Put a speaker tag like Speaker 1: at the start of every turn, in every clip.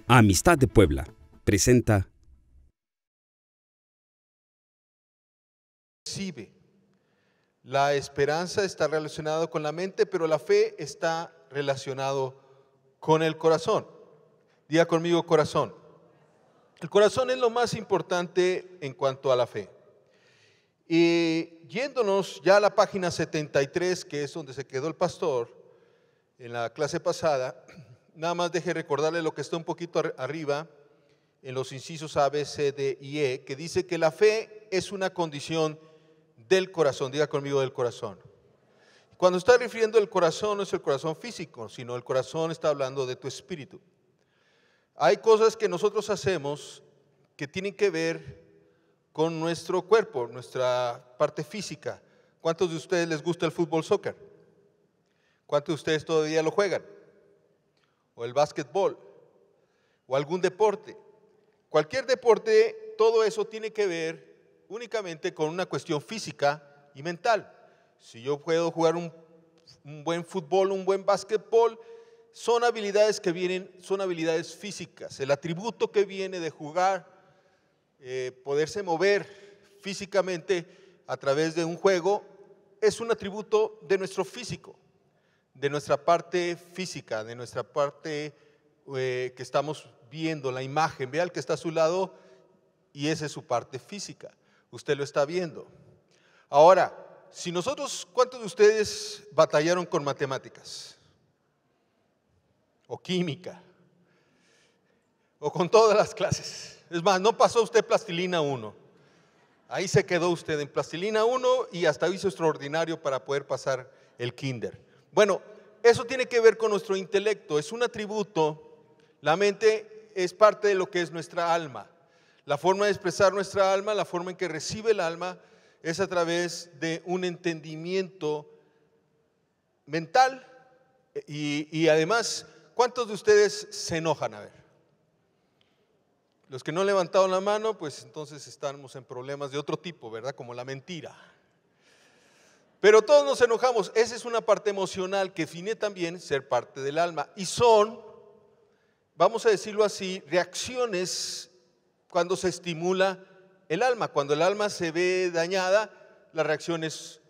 Speaker 1: Amistad de Puebla presenta.
Speaker 2: La esperanza está relacionada con la mente, pero la fe está relacionado con el corazón. Diga conmigo corazón. El corazón es lo más importante en cuanto a la fe. Y yéndonos ya a la página 73, que es donde se quedó el pastor en la clase pasada, nada más deje recordarle lo que está un poquito arriba en los incisos A, B, C, D y E, que dice que la fe es una condición del corazón. Diga conmigo del corazón. Cuando está refiriendo el corazón, no es el corazón físico, sino el corazón está hablando de tu espíritu. Hay cosas que nosotros hacemos que tienen que ver con nuestro cuerpo, nuestra parte física. ¿Cuántos de ustedes les gusta el fútbol, soccer? ¿Cuántos de ustedes todavía lo juegan? O el básquetbol, o algún deporte. Cualquier deporte, todo eso tiene que ver únicamente con una cuestión física y mental. Si yo puedo jugar un buen fútbol, un buen básquetbol, son habilidades que vienen, son habilidades físicas. El atributo que viene de jugar, poderse mover físicamente a través de un juego, es un atributo de nuestro físico, de nuestra parte física, de nuestra parte que estamos viendo, la imagen. Vea al que está a su lado y esa es su parte física. Usted lo está viendo. Ahora, si nosotros, ¿cuántos de ustedes batallaron con matemáticas? O química. O con todas las clases. Es más, no pasó usted plastilina 1. Ahí se quedó usted en plastilina 1 y hasta hizo extraordinario para poder pasar el kinder. Bueno, eso tiene que ver con nuestro intelecto, es un atributo. La mente es parte de lo que es nuestra alma. La forma de expresar nuestra alma, la forma en que recibe el alma, es a través de un entendimiento mental. Y además, ¿cuántos de ustedes se enojan? A ver. Los que no levantaron la mano, pues entonces estamos en problemas de otro tipo, ¿verdad? Como la mentira. Pero todos nos enojamos. Esa es una parte emocional que define también ser parte del alma. Y son, vamos a decirlo así, reacciones cuando se estimula el alma. Cuando el alma se ve dañada, la reacción es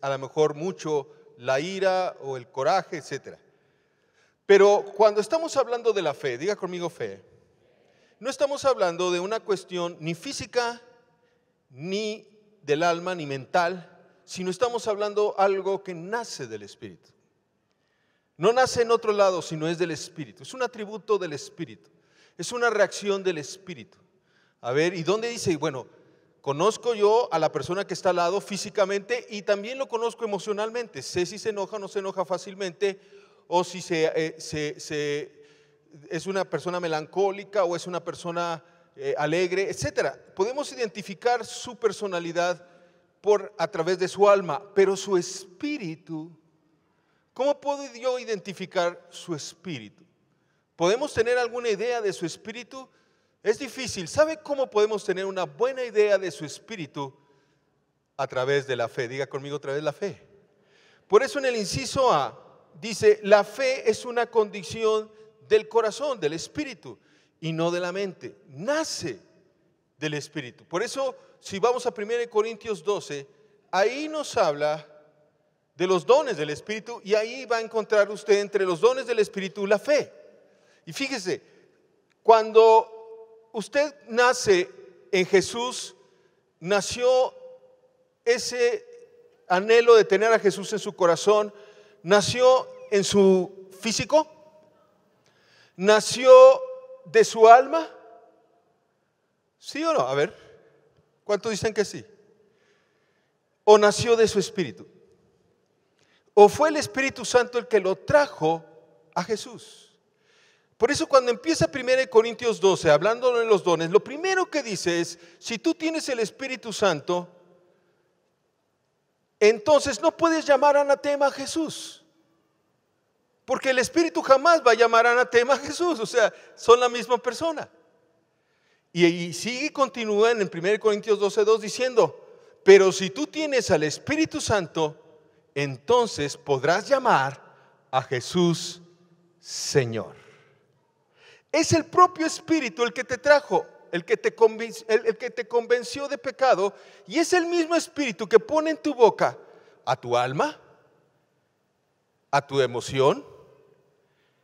Speaker 2: a lo mejor mucho la ira o el coraje, etc. Pero cuando estamos hablando de la fe, diga conmigo fe, no estamos hablando de una cuestión ni física, ni del alma, ni mental, sino estamos hablando algo que nace del Espíritu. No nace en otro lado, sino es del Espíritu. Es un atributo del Espíritu. Es una reacción del Espíritu. A ver, ¿y dónde dice? Bueno, conozco yo a la persona que está al lado físicamente y también lo conozco emocionalmente. Sé si se enoja o no se enoja fácilmente, o si es una persona melancólica o es una persona alegre, etc. Podemos identificar su personalidad a través de su alma, pero su espíritu, ¿cómo puedo yo identificar su espíritu? ¿Podemos tener alguna idea de su espíritu? Es difícil. ¿Sabe cómo podemos tener una buena idea de su espíritu? A través de la fe. Diga conmigo otra vez la fe. Por eso en el inciso A dice, la fe es una condición del corazón, del espíritu, y no de la mente. Nace del espíritu. Por eso, si vamos a 1 Corintios 12, ahí nos habla de los dones del Espíritu y ahí va a encontrar usted entre los dones del Espíritu la fe. Y fíjese, cuando usted nace en Jesús, nació ese anhelo de tener a Jesús en su corazón, nació en su físico, nació de su alma. ¿Sí o no? A ver, ¿cuántos dicen que sí? ¿O nació de su espíritu? ¿O fue el Espíritu Santo el que lo trajo a Jesús? Por eso cuando empieza 1 Corintios 12, hablando de los dones, lo primero que dice es, si tú tienes el Espíritu Santo, entonces no puedes llamar anatema a Jesús. Porque el Espíritu jamás va a llamar anatema a Jesús. O sea, son la misma persona. Y sigue, continúa en 1 Corintios 12:2 diciendo: pero si tú tienes al Espíritu Santo, entonces podrás llamar a Jesús Señor. Es el propio Espíritu el que te trajo, el que te convenció de pecado, y es el mismo Espíritu que pone en tu boca a tu alma, a tu emoción,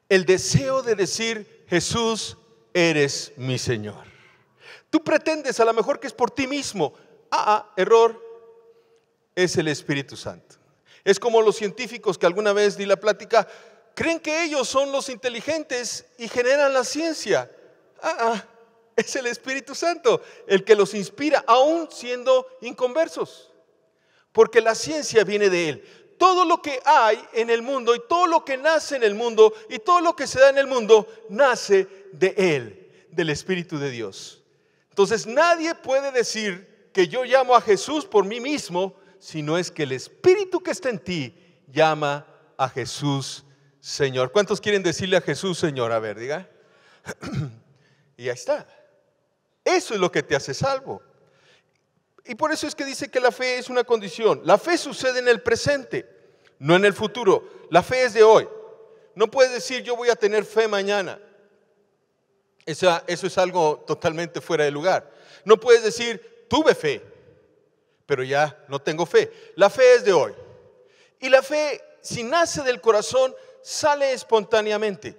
Speaker 2: el deseo de decir: Jesús, eres mi Señor. Tú pretendes a lo mejor que es por ti mismo. Error, es el Espíritu Santo. Es como los científicos que alguna vez di la plática, creen que ellos son los inteligentes y generan la ciencia. Es el Espíritu Santo el que los inspira, aún siendo inconversos, porque la ciencia viene de Él. Todo lo que hay en el mundo y todo lo que nace en el mundo y todo lo que se da en el mundo nace de Él, del Espíritu de Dios. Entonces nadie puede decir que yo llamo a Jesús por mí mismo, si no es que el Espíritu que está en ti llama a Jesús Señor. ¿Cuántos quieren decirle a Jesús Señor? A ver, diga. Y ahí está. Eso es lo que te hace salvo. Y por eso es que dice que la fe es una condición. La fe sucede en el presente, no en el futuro. La fe es de hoy. No puedes decir yo voy a tener fe mañana. Eso es algo totalmente fuera de lugar. No puedes decir tuve fe, pero ya no tengo fe. La fe es de hoy. Y la fe, si nace del corazón, sale espontáneamente.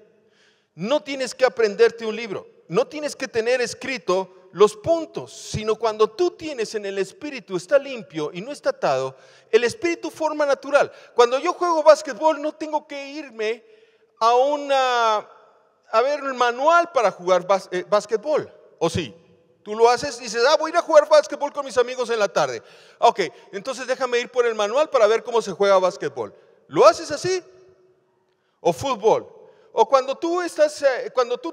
Speaker 2: No tienes que aprenderte un libro, no tienes que tener escrito los puntos, sino cuando tú tienes en el Espíritu, está limpio y no está atado, el Espíritu forma natural. Cuando yo juego básquetbol no tengo que irme a ver el manual para jugar básquetbol, ¿o sí? Tú lo haces y dices, voy a ir a jugar básquetbol con mis amigos en la tarde. Ok, entonces déjame ir por el manual para ver cómo se juega básquetbol. ¿Lo haces así? O fútbol. O cuando tú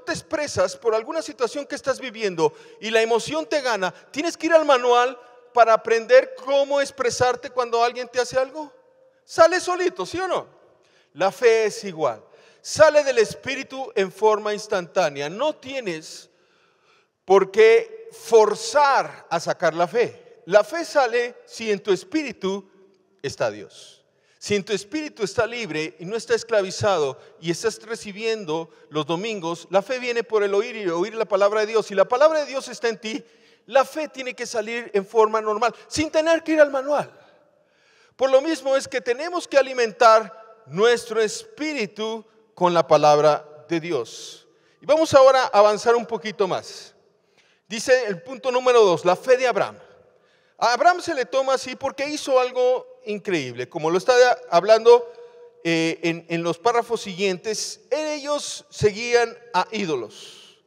Speaker 2: te expresas por alguna situación que estás viviendo y la emoción te gana, tienes que ir al manual para aprender cómo expresarte cuando alguien te hace algo. Sale solito, ¿sí o no? La fe es igual. Sale del Espíritu en forma instantánea. No tienes por qué forzar a sacar la fe. La fe sale si en tu espíritu está Dios. Si en tu espíritu está libre y no está esclavizado y estás recibiendo los domingos, la fe viene por el oír y oír la palabra de Dios. Si la palabra de Dios está en ti, la fe tiene que salir en forma normal, sin tener que ir al manual. Por lo mismo es que tenemos que alimentar nuestro espíritu con la palabra de Dios. Y vamos ahora a avanzar un poquito más. Dice el punto número 2, la fe de Abraham. A Abraham se le toma así porque hizo algo increíble. Como lo está hablando en los párrafos siguientes, ellos seguían a ídolos.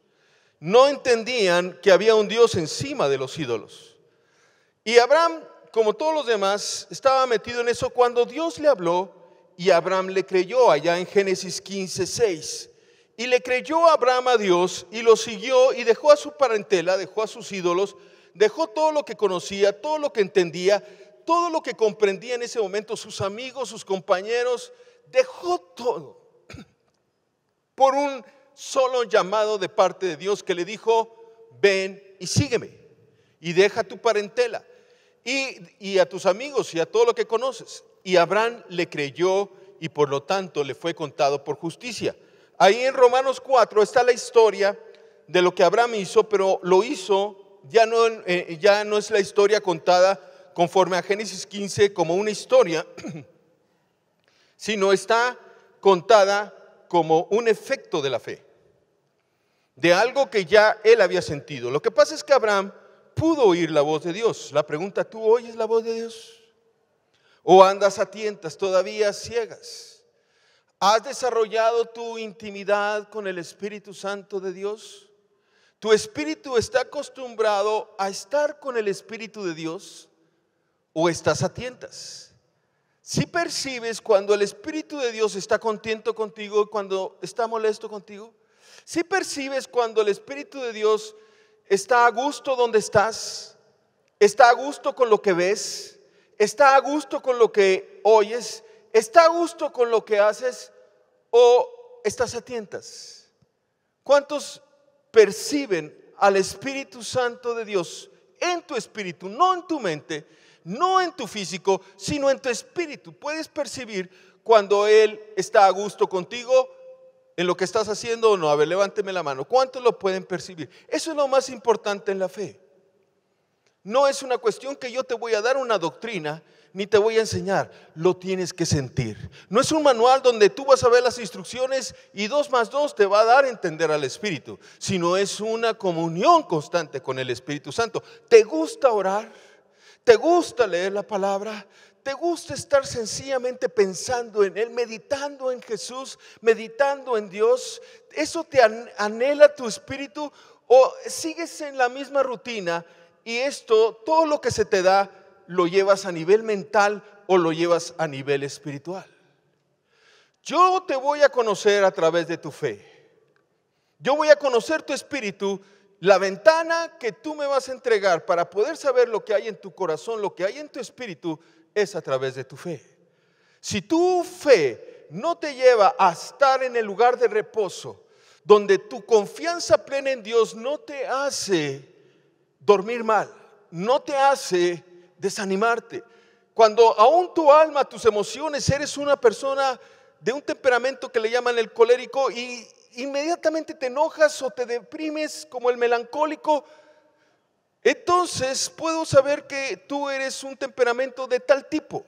Speaker 2: No entendían que había un Dios encima de los ídolos. Y Abraham, como todos los demás, estaba metido en eso cuando Dios le habló y Abraham le creyó allá en Génesis 15:6. Y le creyó Abraham a Dios y lo siguió y dejó a su parentela, dejó a sus ídolos, dejó todo lo que conocía, todo lo que entendía, todo lo que comprendía en ese momento, sus amigos, sus compañeros, dejó todo por un solo llamado de parte de Dios que le dijo, ven y sígueme y deja tu parentela y a tus amigos y a todo lo que conoces. Y Abraham le creyó y por lo tanto le fue contado por justicia. Ahí en Romanos 4 está la historia de lo que Abraham hizo, pero lo hizo, ya no es la historia contada conforme a Génesis 15 como una historia, sino está contada como un efecto de la fe, de algo que ya él había sentido. Lo que pasa es que Abraham pudo oír la voz de Dios. La pregunta, ¿tú oyes la voz de Dios? ¿O andas a tientas, todavía ciegas? ¿Has desarrollado tu intimidad con el Espíritu Santo de Dios? ¿Tu espíritu está acostumbrado a estar con el Espíritu de Dios o estás a tientas? ¿Sí percibes cuando el Espíritu de Dios está contento contigo y cuando está molesto contigo? ¿Sí percibes cuando el Espíritu de Dios está a gusto donde estás? ¿Está a gusto con lo que ves? ¿Está a gusto con lo que oyes? ¿Está a gusto con lo que haces? ¿O estás a tientas? ¿Cuántos perciben al Espíritu Santo de Dios en tu espíritu, no en tu mente, no en tu físico, sino en tu espíritu? Puedes percibir cuando Él está a gusto contigo en lo que estás haciendo o no. A ver, levánteme la mano. ¿Cuántos lo pueden percibir? Eso es lo más importante en la fe. No es una cuestión que yo te voy a dar una doctrina ni te voy a enseñar, lo tienes que sentir. No es un manual donde tú vas a ver las instrucciones y 2 más 2 te va a dar a entender al Espíritu, sino es una comunión constante con el Espíritu Santo. ¿Te gusta orar? ¿Te gusta leer la palabra? ¿Te gusta estar sencillamente pensando en Él, meditando en Jesús, meditando en Dios? ¿Eso te anhela tu espíritu o sigues en la misma rutina y todo lo que se te da, lo llevas a nivel mental o lo llevas a nivel espiritual? Yo te voy a conocer a través de tu fe. Yo voy a conocer tu espíritu. La ventana que tú me vas a entregar para poder saber lo que hay en tu corazón, lo que hay en tu espíritu, es a través de tu fe. Si tu fe no te lleva a estar en el lugar de reposo, donde tu confianza plena en Dios no te hace dormir mal, no te hace desanimarte, cuando aún tu alma, tus emociones, eres una persona de un temperamento que le llaman el colérico y inmediatamente te enojas o te deprimes como el melancólico, entonces puedo saber que tú eres un temperamento de tal tipo.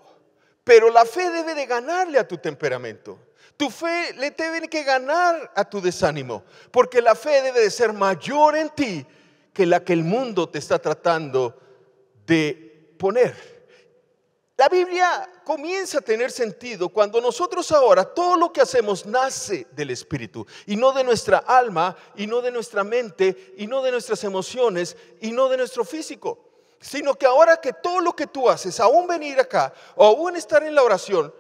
Speaker 2: Pero la fe debe de ganarle a tu temperamento. Tu fe le debe que ganar a tu desánimo, porque la fe debe de ser mayor en ti que la que el mundo te está tratando de poner. La Biblia comienza a tener sentido cuando nosotros ahora todo lo que hacemos nace del Espíritu y no de nuestra alma y no de nuestra mente y no de nuestras emociones y no de nuestro físico, sino que ahora que todo lo que tú haces, aún venir acá o aún estar en la oración,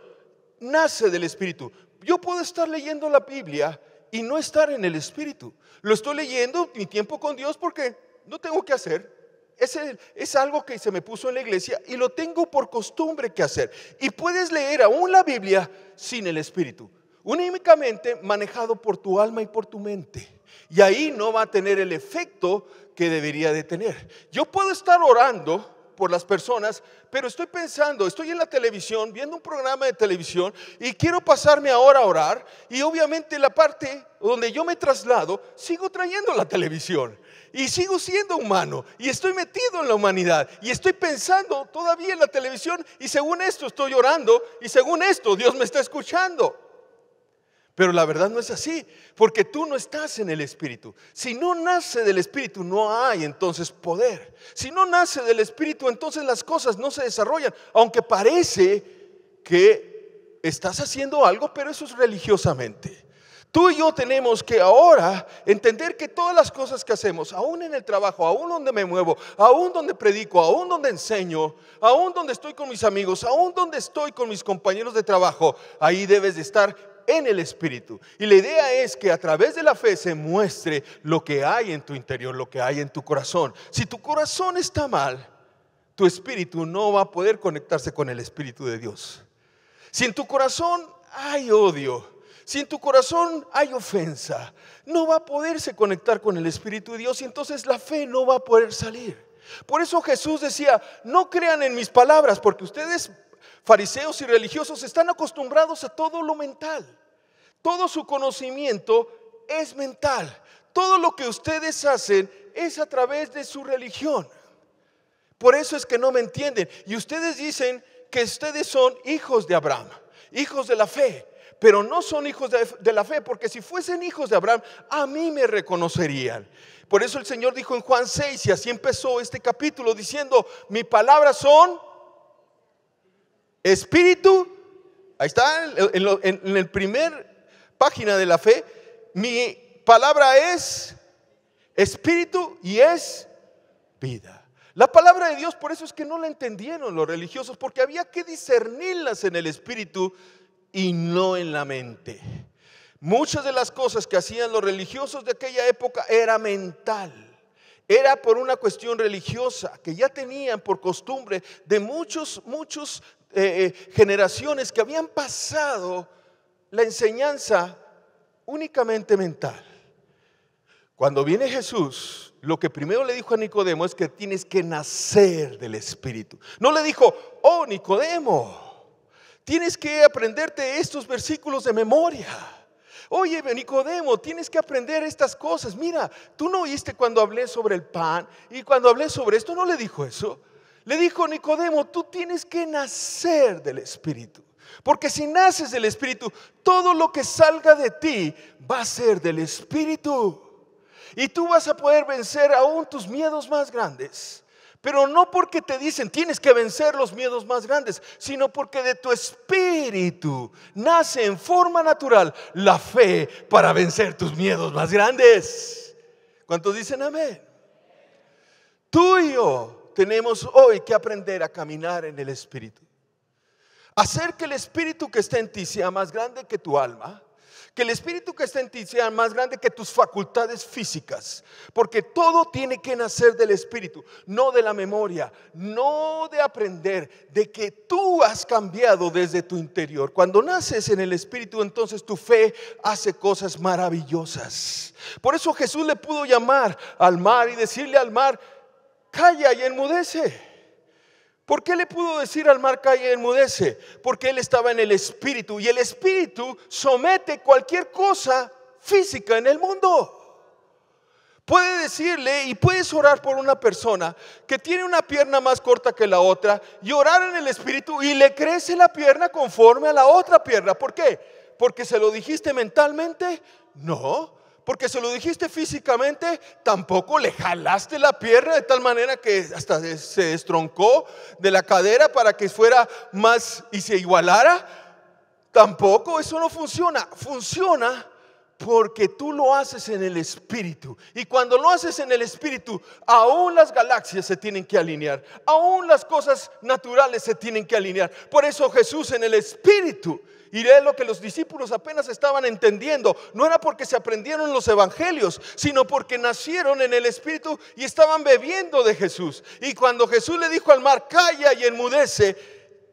Speaker 2: nace del Espíritu. Yo puedo estar leyendo la Biblia y no estar en el Espíritu. Lo estoy leyendo mi tiempo con Dios porque no tengo que hacer. Es algo que se me puso en la iglesia y lo tengo por costumbre que hacer. Y puedes leer aún la Biblia sin el Espíritu, únicamente manejado por tu alma y por tu mente. Y ahí no va a tener el efecto que debería de tener. Yo puedo estar orando por las personas, pero estoy pensando, estoy en la televisión, viendo un programa de televisión y quiero pasarme ahora a orar, y obviamente la parte donde yo me traslado, sigo trayendo la televisión y sigo siendo humano y estoy metido en la humanidad y estoy pensando todavía en la televisión y según esto estoy orando y según esto Dios me está escuchando. Pero la verdad no es así, porque tú no estás en el Espíritu. Si no nace del Espíritu, no hay entonces poder. Si no nace del Espíritu, entonces las cosas no se desarrollan. Aunque parece que estás haciendo algo, pero eso es religiosamente. Tú y yo tenemos que ahora entender que todas las cosas que hacemos, aún en el trabajo, aún donde me muevo, aún donde predico, aún donde enseño, aún donde estoy con mis amigos, aún donde estoy con mis compañeros de trabajo, ahí debes de estar en el Espíritu. Y la idea es que a través de la fe se muestre lo que hay en tu interior, lo que hay en tu corazón. Si tu corazón está mal, tu espíritu no va a poder conectarse con el Espíritu de Dios. Si en tu corazón hay odio, si en tu corazón hay ofensa, no va a poderse conectar con el Espíritu de Dios y entonces la fe no va a poder salir. Por eso Jesús decía, no crean en mis palabras, porque ustedes, fariseos y religiosos, están acostumbrados a todo lo mental. Todo su conocimiento es mental. Todo lo que ustedes hacen es a través de su religión. Por eso es que no me entienden. Y ustedes dicen que ustedes son hijos de Abraham, hijos de la fe. Pero no son hijos de la fe, porque si fuesen hijos de Abraham, a mí me reconocerían. Por eso el Señor dijo en Juan 6, y así empezó este capítulo diciendo, mis palabras son espíritu. Ahí está, en el primer página de la fe, mi palabra es espíritu y es vida. La palabra de Dios, por eso es que no la entendieron los religiosos, porque había que discernirlas en el espíritu y no en la mente. Muchas de las cosas que hacían los religiosos de aquella época era mental, Era por una cuestión religiosa que ya tenían por costumbre de muchos generaciones que habían pasado la enseñanza únicamente mental. Cuando viene Jesús, lo que primero le dijo a Nicodemo es que tienes que nacer del Espíritu. No le dijo, oh Nicodemo, tienes que aprenderte estos versículos de memoria. Oye Nicodemo, tienes que aprender estas cosas. Mira, tú no oíste cuando hablé sobre el pan y cuando hablé sobre esto. No le dijo eso. Le dijo, Nicodemo, tú tienes que nacer del Espíritu. Porque si naces del Espíritu, todo lo que salga de ti va a ser del Espíritu. Y tú vas a poder vencer aún tus miedos más grandes. Pero no porque te dicen tienes que vencer los miedos más grandes, sino porque de tu espíritu nace en forma natural la fe para vencer tus miedos más grandes. ¿Cuántos dicen amén? Tú y yo tenemos hoy que aprender a caminar en el Espíritu. Hacer que el Espíritu que está en ti sea más grande que tu alma. Que el Espíritu que está en ti sea más grande que tus facultades físicas. Porque todo tiene que nacer del Espíritu, no de la memoria, no de aprender, de que tú has cambiado desde tu interior. Cuando naces en el Espíritu, entonces tu fe hace cosas maravillosas. Por eso Jesús le pudo llamar al mar y decirle al mar, calla y enmudece. ¿Por qué le pudo decir al mar calla y enmudece? Porque él estaba en el Espíritu y el Espíritu somete cualquier cosa física en el mundo. Puede decirle y puedes orar por una persona que tiene una pierna más corta que la otra y orar en el Espíritu y le crece la pierna conforme a la otra pierna. ¿Por qué? ¿Porque se lo dijiste mentalmente? No. Porque se lo dijiste físicamente, tampoco le jalaste la pierna de tal manera que hasta se destroncó de la cadera para que fuera más y se igualara. Tampoco, eso no funciona. Funciona porque tú lo haces en el Espíritu. Y cuando lo haces en el Espíritu, aún las galaxias se tienen que alinear. Aún las cosas naturales se tienen que alinear. Por eso Jesús en el Espíritu. Y es lo que los discípulos apenas estaban entendiendo. No era porque se aprendieron los evangelios, sino porque nacieron en el Espíritu y estaban bebiendo de Jesús. Y cuando Jesús le dijo al mar, calla y enmudece,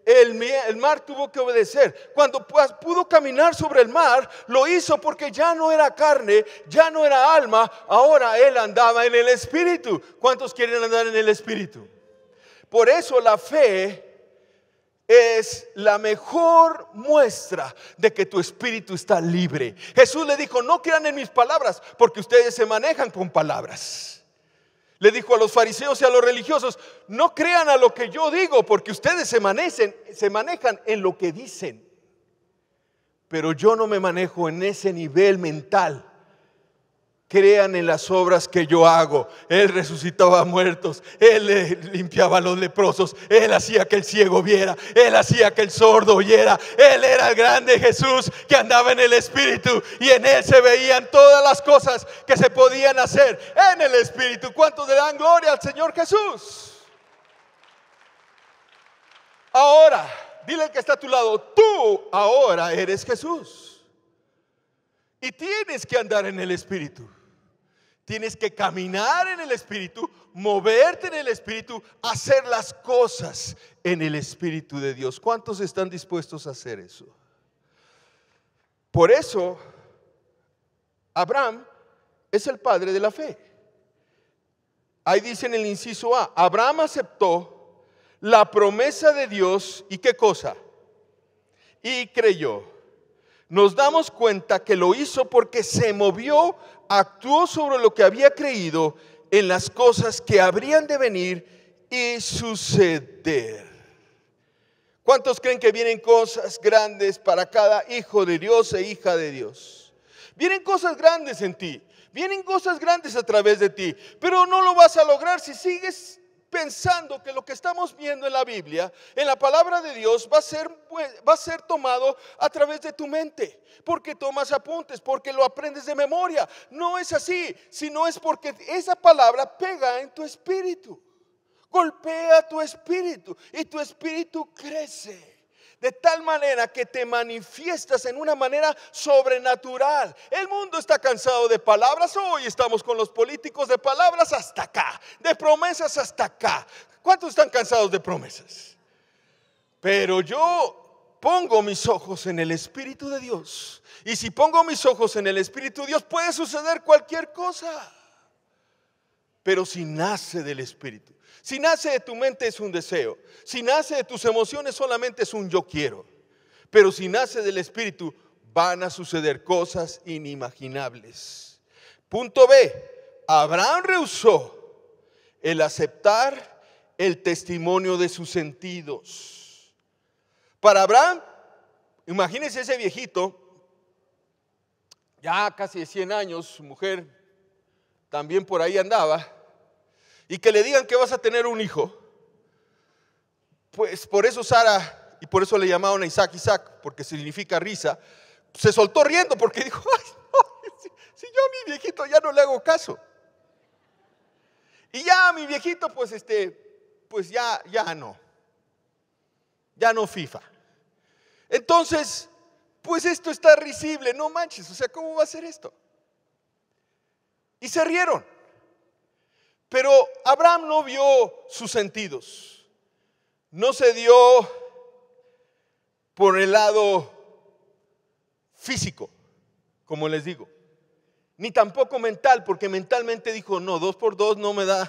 Speaker 2: el mar tuvo que obedecer. Cuando pudo caminar sobre el mar, lo hizo porque ya no era carne, ya no era alma. Ahora él andaba en el Espíritu. ¿Cuántos quieren andar en el Espíritu? Por eso la fe es la mejor muestra de que tu espíritu está libre. Jesús le dijo, no crean en mis palabras, porque ustedes se manejan con palabras. Le dijo a los fariseos y a los religiosos, no crean a lo que yo digo, porque ustedes se manejan en lo que dicen. Pero yo no me manejo en ese nivel mental. Crean en las obras que yo hago. Él resucitaba muertos, Él limpiaba a los leprosos, Él hacía que el ciego viera, Él hacía que el sordo oyera. Él era el grande Jesús que andaba en el Espíritu y en Él se veían todas las cosas que se podían hacer en el Espíritu. ¿Cuántos le dan gloria al Señor Jesús? Ahora, dile al que está a tu lado, tú ahora eres Jesús. Y tienes que andar en el Espíritu. Tienes que caminar en el Espíritu, moverte en el Espíritu, hacer las cosas en el Espíritu de Dios. ¿Cuántos están dispuestos a hacer eso? Por eso, Abraham es el padre de la fe. Ahí dice en el inciso A, Abraham aceptó la promesa de Dios y ¿qué cosa? Y creyó. Nos damos cuenta que lo hizo porque se movió, actuó sobre lo que había creído en las cosas que habrían de venir y suceder. ¿Cuántos creen que vienen cosas grandes para cada hijo de Dios e hija de Dios? Vienen cosas grandes en ti, vienen cosas grandes a través de ti, pero no lo vas a lograr si sigues pensando que lo que estamos viendo en la Biblia, en la palabra de Dios, va a ser tomado a través de tu mente, porque tomas apuntes, porque lo aprendes de memoria. No es así, sino es porque esa palabra pega en tu espíritu, golpea tu espíritu y tu espíritu crece. De tal manera que te manifiestas en una manera sobrenatural. El mundo está cansado de palabras. Hoy estamos con los políticos de palabras hasta acá, de promesas hasta acá. ¿Cuántos están cansados de promesas? Pero yo pongo mis ojos en el Espíritu de Dios. Y si pongo mis ojos en el Espíritu de Dios, puede suceder cualquier cosa. Pero si nace del Espíritu, si nace de tu mente es un deseo, si nace de tus emociones solamente es un yo quiero. Pero si nace del Espíritu, van a suceder cosas inimaginables. Punto B, Abraham rehusó el aceptar el testimonio de sus sentidos. Para Abraham, imagínense ese viejito, ya casi de 100 años, su mujer también por ahí andaba, y que le digan que vas a tener un hijo. Pues por eso Sara, y por eso le llamaron a Isaac Isaac, porque significa risa, se soltó riendo porque dijo, ay, no, si yo a mi viejito ya no le hago caso. Y ya a mi viejito pues ya no FIFA. Entonces, pues esto está risible, no manches, o sea, ¿cómo va a ser esto? Y se rieron. Pero Abraham no vio sus sentidos, no se dio por el lado físico, como les digo, ni tampoco mental, porque mentalmente dijo, no, 2 por 2 no me da,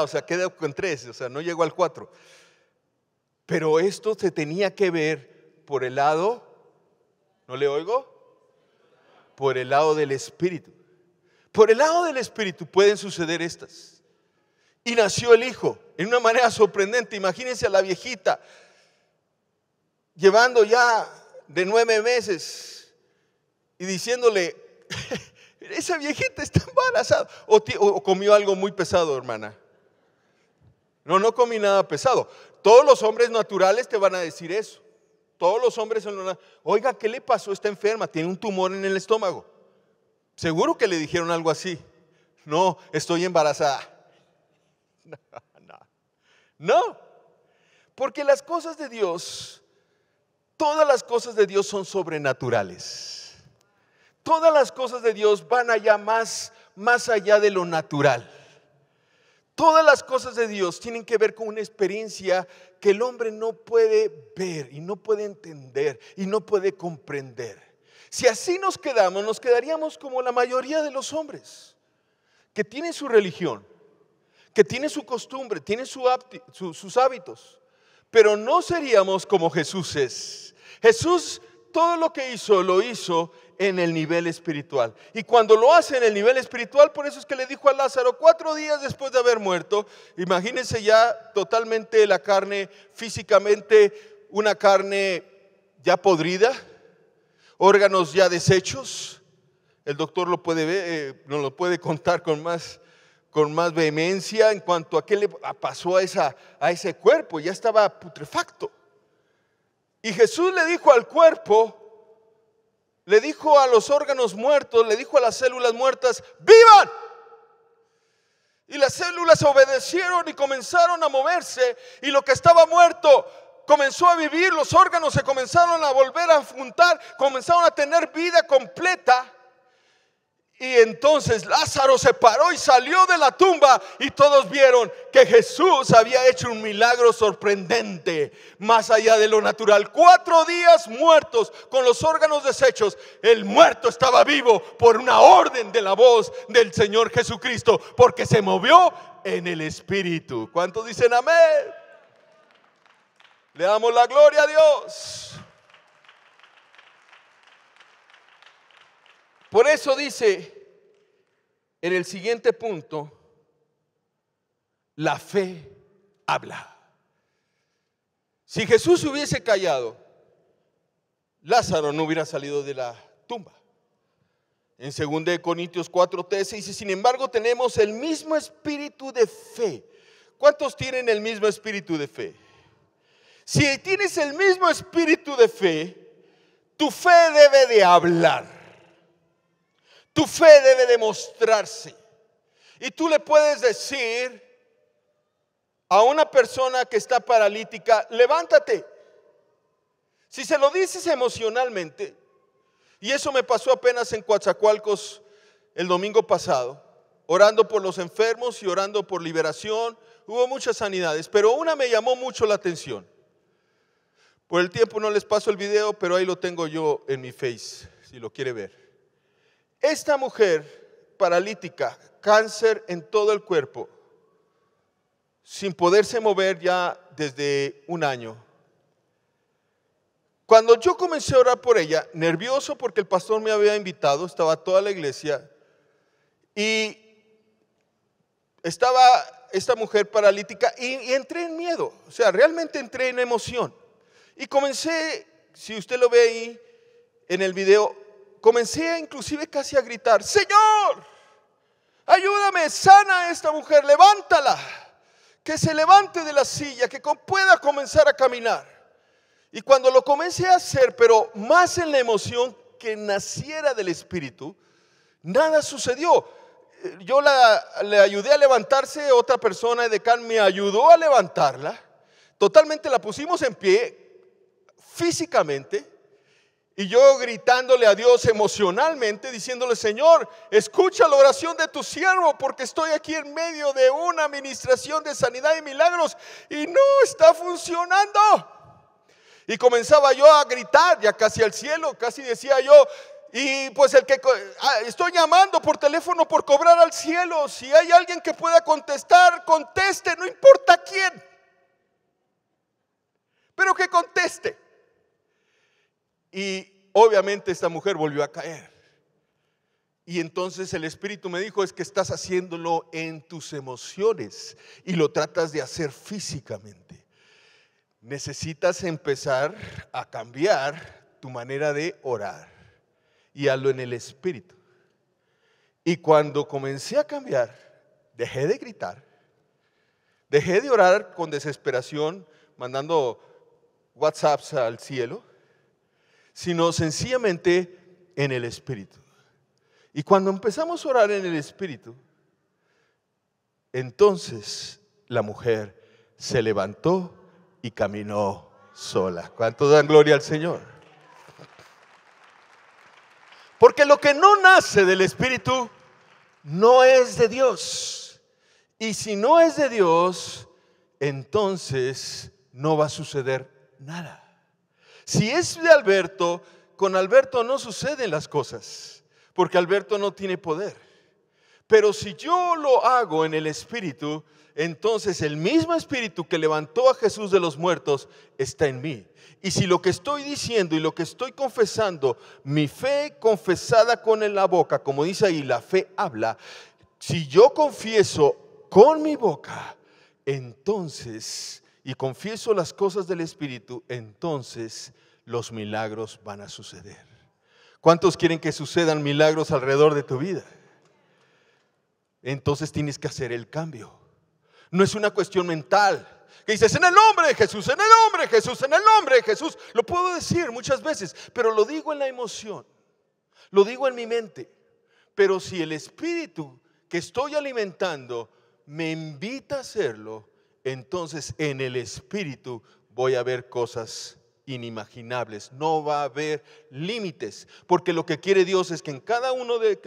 Speaker 2: o sea, quedo con 3, o sea, no llego al 4. Pero esto se tenía que ver por el lado, ¿no le oigo? Por el lado del Espíritu. Por el lado del Espíritu pueden suceder estas. Y nació el hijo en una manera sorprendente. Imagínense a la viejita llevando ya de 9 meses y diciéndole, esa viejita está embarazada. O comió algo muy pesado, hermana. No comí nada pesado. Todos los hombres naturales te van a decir eso. Todos los hombres son, oiga, ¿qué le pasó? Está enferma, tiene un tumor en el estómago. Seguro que le dijeron algo así. No, estoy embarazada. No, porque las cosas de Dios, todas las cosas de Dios son sobrenaturales. Todas las cosas de Dios van allá más allá de lo natural. Todas las cosas de Dios tienen que ver con una experiencia que el hombre no puede ver y no puede entender y no puede comprender. Si así nos quedamos, nos quedaríamos como la mayoría de los hombres, que tienen su religión, que tienen su costumbre, tienen sus hábitos, pero no seríamos como Jesús es. Jesús todo lo que hizo, lo hizo en el nivel espiritual. Y cuando lo hace en el nivel espiritual, por eso es que le dijo a Lázaro 4 días después de haber muerto, imagínense ya totalmente la carne, físicamente una carne ya podrida, órganos ya deshechos. El doctor lo puede ver, nos lo puede contar con más vehemencia en cuanto a qué le pasó a ese cuerpo. Ya estaba putrefacto. Y Jesús le dijo al cuerpo, le dijo a los órganos muertos, le dijo a las células muertas, ¡vivan! Y las células obedecieron y comenzaron a moverse, y lo que estaba muerto comenzó a vivir, los órganos se comenzaron a volver a juntar, comenzaron a tener vida completa. Y entonces Lázaro se paró y salió de la tumba, y todos vieron que Jesús había hecho un milagro sorprendente, más allá de lo natural. 4 días muertos con los órganos deshechos, el muerto estaba vivo por una orden de la voz del Señor Jesucristo, porque se movió en el Espíritu. ¿Cuántos dicen amén? Le damos la gloria a Dios. Por eso dice en el siguiente punto, la fe habla. Si Jesús hubiese callado, Lázaro no hubiera salido de la tumba. En 2 Corintios 4:13 dice, sin embargo tenemos el mismo espíritu de fe. ¿Cuántos tienen el mismo espíritu de fe? Si tienes el mismo espíritu de fe, tu fe debe de hablar. Tu fe debe demostrarse. Y tú le puedes decir a una persona que está paralítica, levántate. Si se lo dices emocionalmente, y eso me pasó apenas en Coatzacoalcos el domingo pasado, orando por los enfermos y orando por liberación, hubo muchas sanidades, pero una me llamó mucho la atención. Por el tiempo no les paso el video, pero ahí lo tengo yo en mi Face, si lo quiere ver. Esta mujer paralítica, cáncer en todo el cuerpo, sin poderse mover ya desde un año. Cuando yo comencé a orar por ella, nervioso porque el pastor me había invitado, estaba toda la iglesia, y estaba esta mujer paralítica y entré en miedo, o sea, realmente entré en emoción. Y comencé, si usted lo ve ahí en el video, comencé inclusive casi a gritar: Señor, ayúdame, sana a esta mujer, levántala, que se levante de la silla, que pueda comenzar a caminar. Y cuando lo comencé a hacer, pero más en la emoción que naciera del Espíritu, nada sucedió. Yo le ayudé a levantarse, otra persona de Edecán me ayudó a levantarla. Totalmente la pusimos en pie, físicamente, y yo gritándole a Dios emocionalmente, diciéndole: Señor, escucha la oración de tu siervo, porque estoy aquí en medio de una administración de sanidad y milagros y no está funcionando. Y comenzaba yo a gritar ya casi al cielo, casi decía yo: y pues estoy llamando por teléfono por cobrar al cielo. Si hay alguien que pueda contestar, conteste, no importa quién, pero que conteste. Y obviamente esta mujer volvió a caer. Y entonces el Espíritu me dijo: es que estás haciéndolo en tus emociones y lo tratas de hacer físicamente. Necesitas empezar a cambiar tu manera de orar y hazlo en el Espíritu. Y cuando comencé a cambiar, dejé de gritar, dejé de orar con desesperación, mandando WhatsApps al cielo, sino sencillamente en el Espíritu. Y cuando empezamos a orar en el Espíritu, entonces la mujer se levantó y caminó sola. ¿Cuántos dan gloria al Señor? Porque lo que no nace del Espíritu no es de Dios. Y si no es de Dios, entonces no va a suceder nada. Si es de Alberto, con Alberto no suceden las cosas, porque Alberto no tiene poder. Pero si yo lo hago en el Espíritu, entonces el mismo Espíritu que levantó a Jesús de los muertos está en mí. Y si lo que estoy diciendo y lo que estoy confesando, mi fe confesada con la boca, como dice ahí, la fe habla. Si yo confieso con mi boca, entonces, y confieso las cosas del Espíritu, entonces los milagros van a suceder. ¿Cuántos quieren que sucedan milagros alrededor de tu vida? Entonces tienes que hacer el cambio. No es una cuestión mental que dices: en el nombre de Jesús, en el nombre de Jesús, en el nombre de Jesús. Lo puedo decir muchas veces, pero lo digo en la emoción, lo digo en mi mente. Pero si el Espíritu que estoy alimentando me invita a hacerlo, entonces en el Espíritu voy a ver cosas inimaginables. No va a haber límites, porque lo que quiere Dios es que en cada uno de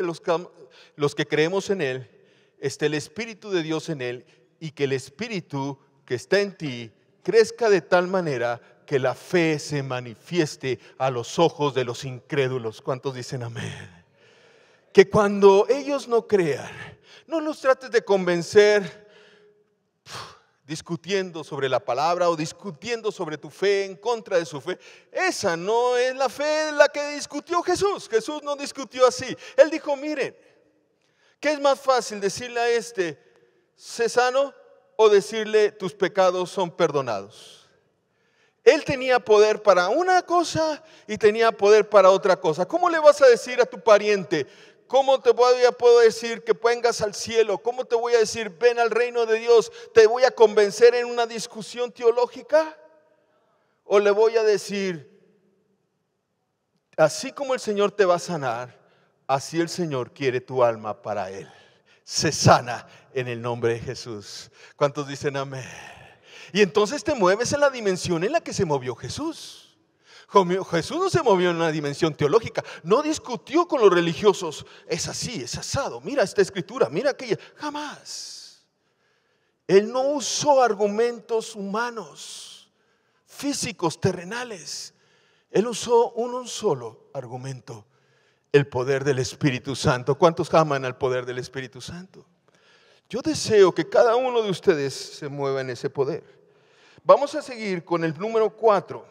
Speaker 2: los que creemos en Él esté el Espíritu de Dios en Él, y que el Espíritu que está en ti crezca de tal manera que la fe se manifieste a los ojos de los incrédulos. ¿Cuántos dicen amén? Que cuando ellos no crean, no los trates de convencer discutiendo sobre la palabra o discutiendo sobre tu fe, en contra de su fe. Esa no es la fe en la que discutió Jesús. Jesús no discutió así. Él dijo: miren, ¿qué es más fácil, decirle a sé sano, o decirle tus pecados son perdonados? Él tenía poder para una cosa y tenía poder para otra cosa. ¿Cómo le vas a decir a tu pariente? ¿Cómo te puedo decir que vengas al cielo? ¿Cómo te voy a decir ven al reino de Dios? ¿Te voy a convencer en una discusión teológica? ¿O le voy a decir, así como el Señor te va a sanar, así el Señor quiere tu alma para Él? Se sana en el nombre de Jesús. ¿Cuántos dicen amén? Y entonces te mueves en la dimensión en la que se movió Jesús. Jesús no se movió en una dimensión teológica, no discutió con los religiosos, es así, es asado, mira esta escritura, mira aquella, jamás. Él no usó argumentos humanos, físicos, terrenales. Él usó un solo argumento, el poder del Espíritu Santo. ¿Cuántos aman al poder del Espíritu Santo? Yo deseo que cada uno de ustedes se mueva en ese poder. Vamos a seguir con el número 4.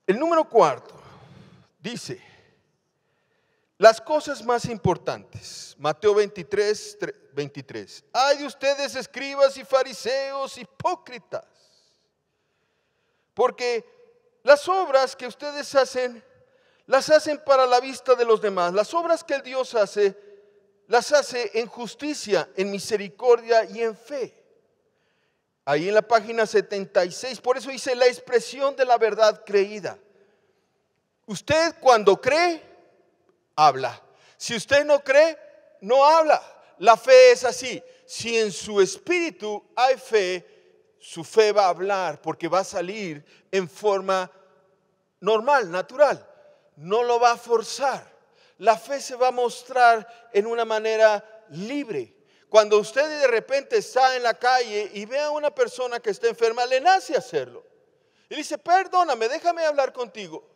Speaker 2: El número 4 dice, las cosas más importantes. Mateo 23, 23. Ay de ustedes, escribas y fariseos, hipócritas, porque las obras que ustedes hacen, las hacen para la vista de los demás. Las obras que el Dios hace, las hace en justicia, en misericordia y en fe. Ahí en la página 76, por eso dice la expresión de la verdad creída. Usted cuando cree, habla. Si usted no cree, no habla. La fe es así. Si en su espíritu hay fe, su fe va a hablar porque va a salir en forma normal, natural. No lo va a forzar. La fe se va a mostrar en una manera libre. Cuando usted de repente está en la calle y ve a una persona que está enferma, le nace hacerlo. Y dice, perdóname, déjame hablar contigo.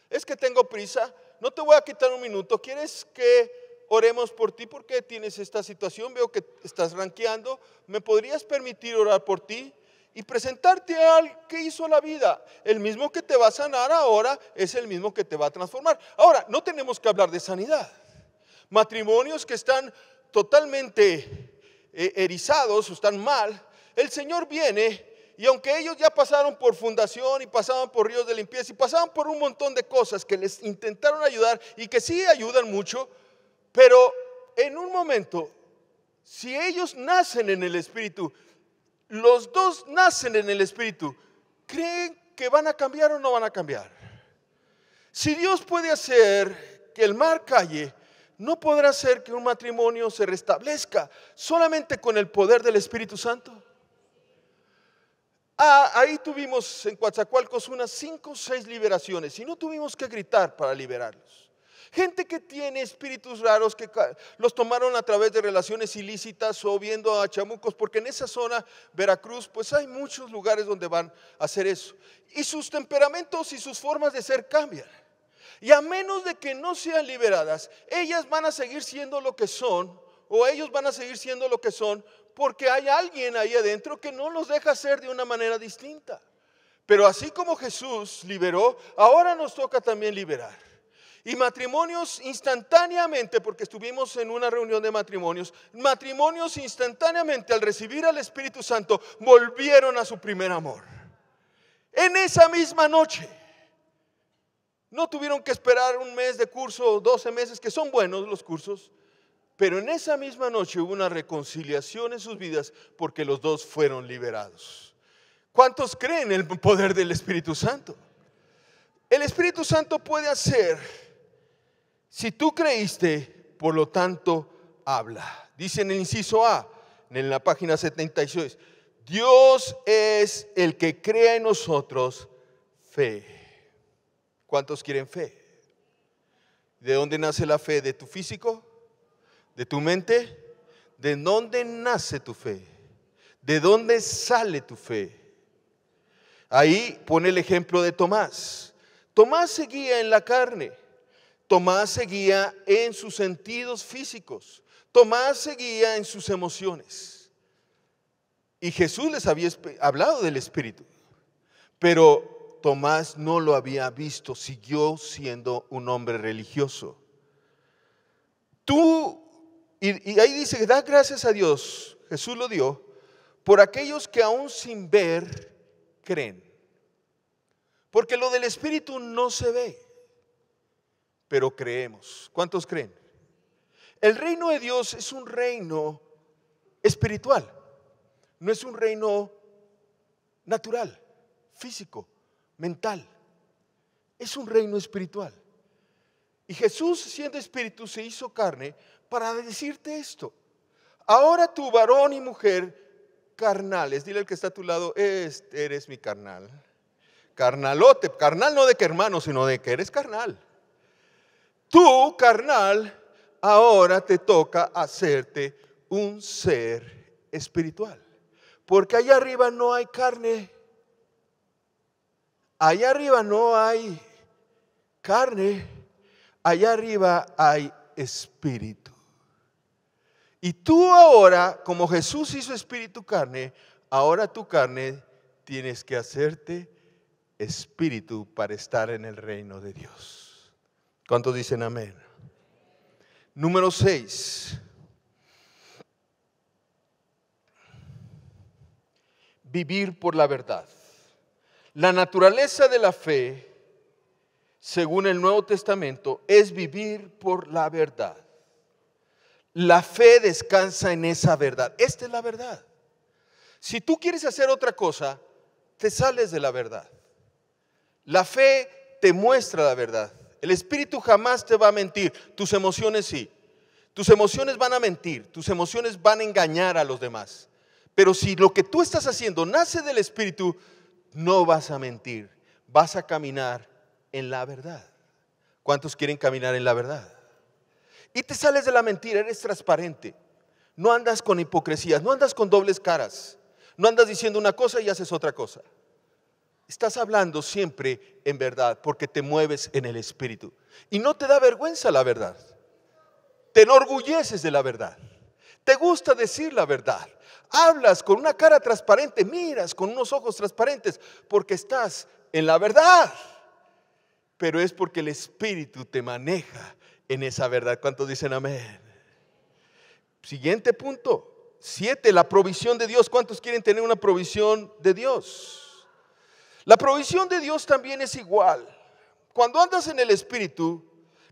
Speaker 2: Es que tengo prisa, no te voy a quitar un minuto. ¿Quieres que oremos por ti porque tienes esta situación? Veo que estás ranqueando. ¿Me podrías permitir orar por ti? Y presentarte al que hizo la vida. El mismo que te va a sanar ahora es el mismo que te va a transformar. Ahora, no tenemos que hablar de sanidad. Matrimonios que están totalmente erizados o están mal, el Señor viene y aunque ellos ya pasaron por fundación y pasaban por ríos de limpieza y pasaban por un montón de cosas que les intentaron ayudar y que sí ayudan mucho, pero en un momento, si ellos nacen en el Espíritu, los dos nacen en el Espíritu, ¿creen que van a cambiar o no van a cambiar? Si Dios puede hacer que el mar calle, ¿no podrá hacer que un matrimonio se restablezca solamente con el poder del Espíritu Santo? Ahí tuvimos en Coatzacoalcos unas 5 o 6 liberaciones y no tuvimos que gritar para liberarlos. Gente que tiene espíritus raros que los tomaron a través de relaciones ilícitas o viendo a chamucos, porque en esa zona, Veracruz, pues hay muchos lugares donde van a hacer eso. Y sus temperamentos y sus formas de ser cambian. Y a menos de que no sean liberadas, ellas van a seguir siendo lo que son, o ellos van a seguir siendo lo que son, porque hay alguien ahí adentro que no los deja ser de una manera distinta. Pero así como Jesús liberó, ahora nos toca también liberar. Y matrimonios instantáneamente, porque estuvimos en una reunión de matrimonios instantáneamente al recibir al Espíritu Santo volvieron a su primer amor. En esa misma noche. No tuvieron que esperar un mes de curso o 12 meses, que son buenos los cursos, pero en esa misma noche hubo una reconciliación en sus vidas porque los dos fueron liberados. ¿Cuántos creen en el poder del Espíritu Santo? El Espíritu Santo puede hacer, si tú creíste, por lo tanto, habla. Dice en el inciso A, en la página 76, Dios es el que crea en nosotros fe. ¿Cuántos quieren fe? ¿De dónde nace la fe? ¿De tu físico? ¿De tu mente? ¿De dónde nace tu fe? ¿De dónde sale tu fe? Ahí pone el ejemplo de Tomás. Tomás seguía en la carne. Tomás seguía en sus sentidos físicos. Tomás seguía en sus emociones. Y Jesús les había hablado del Espíritu. Pero Tomás no lo había visto, siguió siendo un hombre religioso. Y ahí dice, da gracias a Dios, Jesús lo dio, por aquellos que aún sin ver creen. Porque lo del Espíritu no se ve, pero creemos. ¿Cuántos creen? El reino de Dios es un reino espiritual, no es un reino natural, físico, mental. Es un reino espiritual. Y Jesús, siendo espíritu, se hizo carne para decirte esto. Ahora tú, varón y mujer carnales, dile al que está a tu lado, eres mi carnal. carnalote, carnal no de que hermano, sino de que eres carnal. Tú, carnal, ahora te toca hacerte un ser espiritual. Porque allá arriba no hay carne. Allá arriba no hay carne. Allá arriba hay espíritu. Y tú ahora, como Jesús hizo espíritu carne, ahora tu carne tienes que hacerte espíritu para estar en el reino de Dios. ¿Cuántos dicen amén? Número 6. Vivir por la verdad. La naturaleza de la fe, según el Nuevo Testamento, es vivir por la verdad. La fe descansa en esa verdad. Esta es la verdad. Si tú quieres hacer otra cosa, te sales de la verdad. La fe te muestra la verdad. El Espíritu jamás te va a mentir. Tus emociones sí. Tus emociones van a mentir. Tus emociones van a engañar a los demás. Pero si lo que tú estás haciendo nace del Espíritu, no vas a mentir. Vas a caminar en la verdad. ¿Cuántos quieren caminar en la verdad? Y te sales de la mentira, eres transparente. No andas con hipocresías, no andas con dobles caras. No andas diciendo una cosa y haces otra cosa. Estás hablando siempre en verdad porque te mueves en el Espíritu. Y no te da vergüenza la verdad. Te enorgulleces de la verdad. Te gusta decir la verdad. Hablas con una cara transparente, miras con unos ojos transparentes porque estás en la verdad. Pero es porque el Espíritu te maneja en esa verdad. ¿Cuántos dicen amén? Siguiente punto, 7, la provisión de Dios. ¿Cuántos quieren tener una provisión de Dios? La provisión de Dios también es igual. Cuando andas en el Espíritu,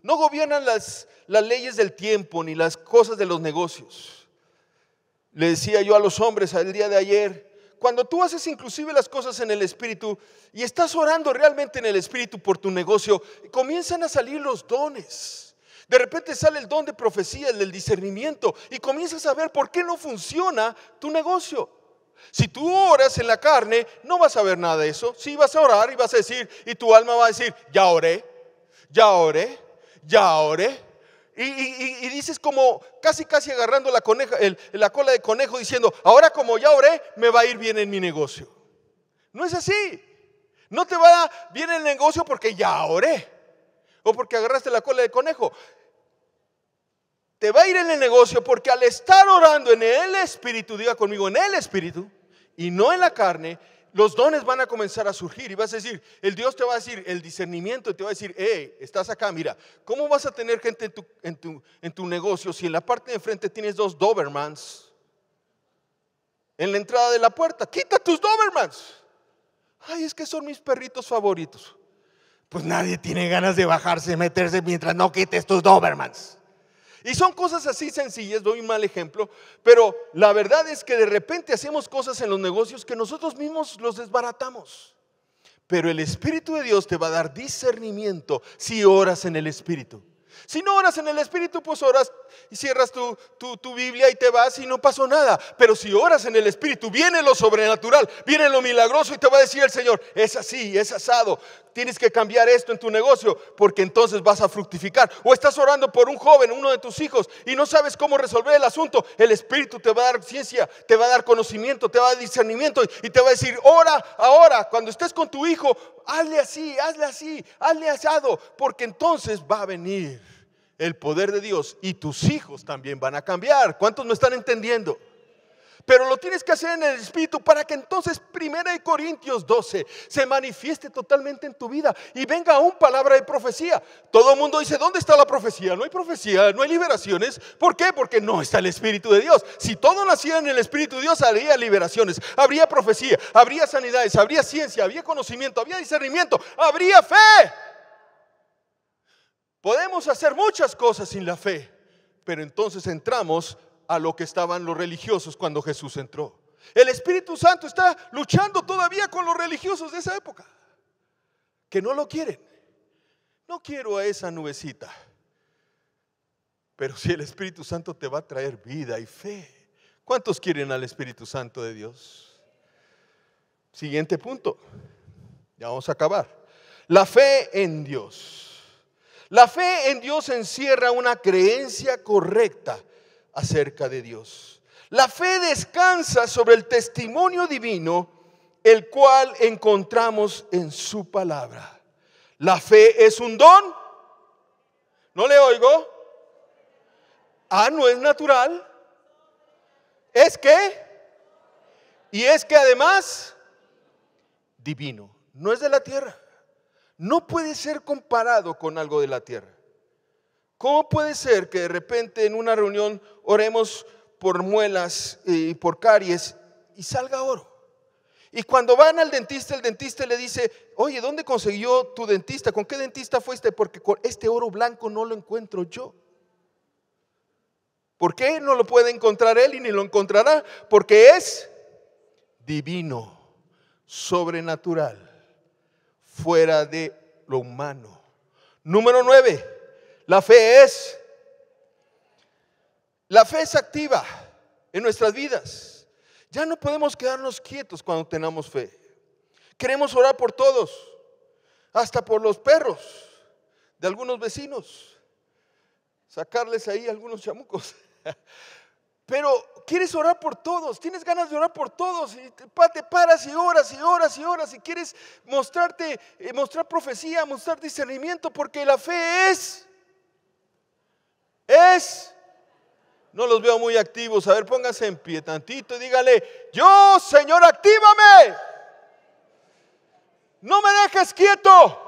Speaker 2: no gobiernan las leyes del tiempo ni las cosas de los negocios. Le decía yo a los hombres el día de ayer, cuando tú haces inclusive las cosas en el Espíritu y estás orando realmente en el Espíritu por tu negocio, comienzan a salir los dones. De repente sale el don de profecía, el del discernimiento, y comienzas a ver por qué no funciona tu negocio. Si tú oras en la carne, no vas a ver nada de eso. Sí vas a orar y vas a decir, y tu alma va a decir, ya oré, ya oré, ya oré. Y dices como casi agarrando la cola de conejo diciendo, ahora como ya oré, me va a ir bien en mi negocio. No es así. No te va bien en el negocio porque ya oré o porque agarraste la cola de conejo. Te va a ir en el negocio porque al estar orando en el Espíritu, diga conmigo, en el Espíritu y no en la carne, los dones van a comenzar a surgir y vas a decir, el Dios te va a decir el discernimiento y te va a decir, hey, estás acá, mira, ¿cómo vas a tener gente en tu negocio si en la parte de enfrente tienes 2 Dobermans? En la entrada de la puerta, quita tus Dobermans. Ay, es que son mis perritos favoritos. Pues nadie tiene ganas de bajarse, meterse mientras no quites tus Dobermans. Y son cosas así sencillas, doy un mal ejemplo, pero la verdad es que de repente hacemos cosas en los negocios que nosotros mismos los desbaratamos. Pero el Espíritu de Dios te va a dar discernimiento si oras en el Espíritu. Si no oras en el Espíritu, pues oras y cierras tu Biblia y te vas y no pasó nada. Pero si oras en el Espíritu, viene lo sobrenatural, viene lo milagroso y te va a decir el Señor, es así, es asado. Tienes que cambiar esto en tu negocio porque entonces vas a fructificar. O estás orando por un joven, uno de tus hijos, y no sabes cómo resolver el asunto. El Espíritu te va a dar ciencia, te va a dar conocimiento, te va a dar discernimiento y te va a decir, ora ahora, cuando estés con tu hijo, hazle así, hazle asado, porque entonces va a venir el poder de Dios y tus hijos también van a cambiar. ¿Cuántos me están entendiendo? Pero lo tienes que hacer en el Espíritu para que entonces 1 Corintios 12 se manifieste totalmente en tu vida y venga aún palabra de profecía. Todo el mundo dice, ¿dónde está la profecía? No hay profecía, no hay liberaciones. ¿Por qué? Porque no está el Espíritu de Dios. Si todo naciera en el Espíritu de Dios, habría liberaciones, habría profecía, habría sanidades, habría ciencia, habría conocimiento, habría discernimiento, habría fe. Podemos hacer muchas cosas sin la fe, pero entonces entramos a lo que estaban los religiosos cuando Jesús entró. El Espíritu Santo está luchando todavía con los religiosos de esa época, que no lo quieren. No quiero a esa nubecita, pero si el Espíritu Santo te va a traer vida y fe. ¿Cuántos quieren al Espíritu Santo de Dios? Siguiente punto. Ya vamos a acabar. La fe en Dios. La fe en Dios encierra una creencia correcta acerca de Dios. La fe descansa sobre el testimonio divino, el cual encontramos en su palabra. La fe es un don. ¿No le oigo? No es natural. ¿Es qué? Y es que además, divino. No es de la tierra. No puede ser comparado con algo de la tierra. ¿Cómo puede ser que de repente en una reunión oremos por muelas y por caries y salga oro? Y cuando van al dentista, el dentista le dice: oye, ¿dónde consiguió tu dentista? ¿Con qué dentista fuiste? Porque con este oro blanco no lo encuentro yo. ¿Por qué no lo puede encontrar él y ni lo encontrará? Porque es divino, sobrenatural, fuera de lo humano. Número 9, la fe es activa en nuestras vidas. Ya no podemos quedarnos quietos cuando tenemos fe. Queremos orar por todos, hasta por los perros de algunos vecinos, sacarles ahí algunos chamucos. Pero quieres orar por todos, tienes ganas de orar por todos, y te paras y oras y oras y oras, y quieres mostrar profecía, mostrar discernimiento, porque la fe es. No los veo muy activos. A ver, pónganse en pie tantito y dígale: yo, Señor, actívame. No me dejes quieto.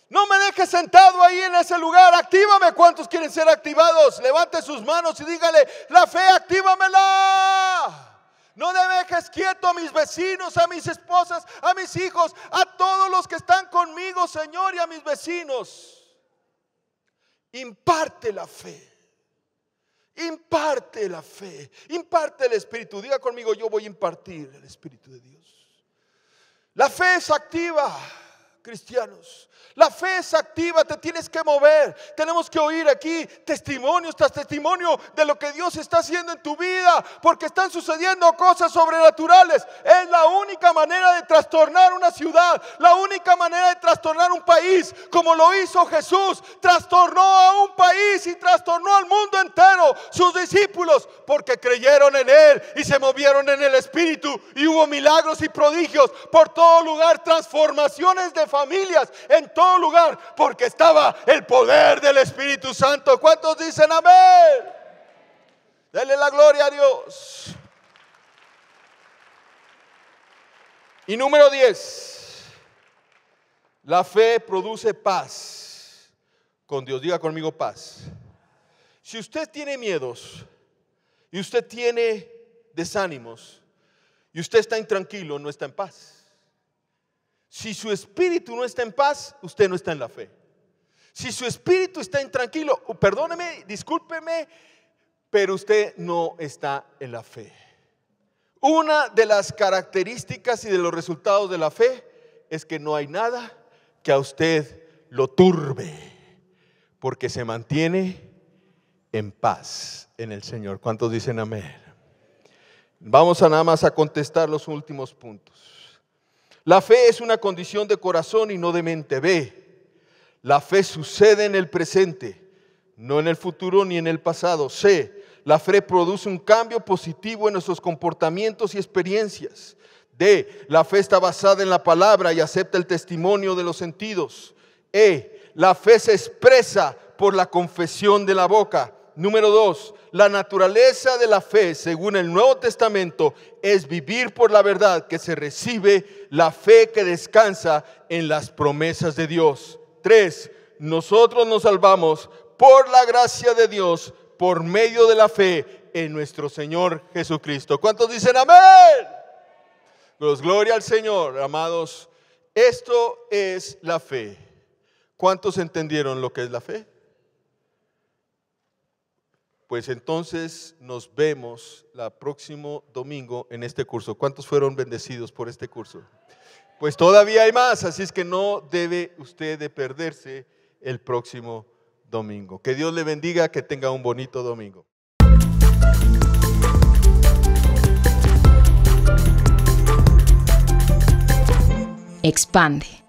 Speaker 2: No me dejes sentado ahí en ese lugar. Actívame. ¿Cuántos quieren ser activados? Levante sus manos y dígale: la fe, actívamela. No me dejes quieto a mis vecinos, a mis esposas, a mis hijos, a todos los que están conmigo, Señor, y a mis vecinos. Imparte la fe. Imparte la fe, imparte el Espíritu. Diga conmigo: yo voy a impartir el Espíritu de Dios. La fe es activa, cristianos. La fe es activa, te tienes que mover. Tenemos que oír aquí testimonios tras testimonio de lo que Dios está haciendo en tu vida, porque están sucediendo cosas sobrenaturales. Es la única manera de trastornar una ciudad, la única manera de trastornar un país, como lo hizo Jesús. Trastornó a un país y trastornó al mundo entero. Sus discípulos, porque creyeron en Él y se movieron en el Espíritu, y hubo milagros y prodigios por todo lugar, transformaciones de familias en todo lugar, porque estaba el poder del Espíritu Santo. ¿Cuántos dicen amén? Dele la gloria a Dios. Y número 10, la fe produce paz con Dios. Diga conmigo: paz. Si usted tiene miedos y usted tiene desánimos y usted está intranquilo, no está en paz. Si su espíritu no está en paz, usted no está en la fe. Si su espíritu está intranquilo, perdóneme, discúlpeme, pero usted no está en la fe. Una de las características y de los resultados de la fe es que no hay nada que a usted lo turbe, porque se mantiene en paz en el Señor. ¿Cuántos dicen amén? Vamos a nada más a contestar los últimos puntos. La fe es una condición de corazón y no de mente. B, la fe sucede en el presente, no en el futuro ni en el pasado. C, la fe produce un cambio positivo en nuestros comportamientos y experiencias. D, la fe está basada en la palabra y acepta el testimonio de los sentidos. E, la fe se expresa por la confesión de la boca. Número 2, la naturaleza de la fe, según el Nuevo Testamento, es vivir por la verdad que se recibe, la fe que descansa en las promesas de Dios. 3, nosotros nos salvamos por la gracia de Dios, por medio de la fe en nuestro Señor Jesucristo. ¿Cuántos dicen amén? Pues gloria al Señor, amados. Esto es la fe. ¿Cuántos entendieron lo que es la fe? Pues entonces nos vemos el próximo domingo en este curso. ¿Cuántos fueron bendecidos por este curso? Pues todavía hay más, así es que no debe usted de perderse el próximo domingo. Que Dios le bendiga, que tenga un bonito domingo.
Speaker 3: expande.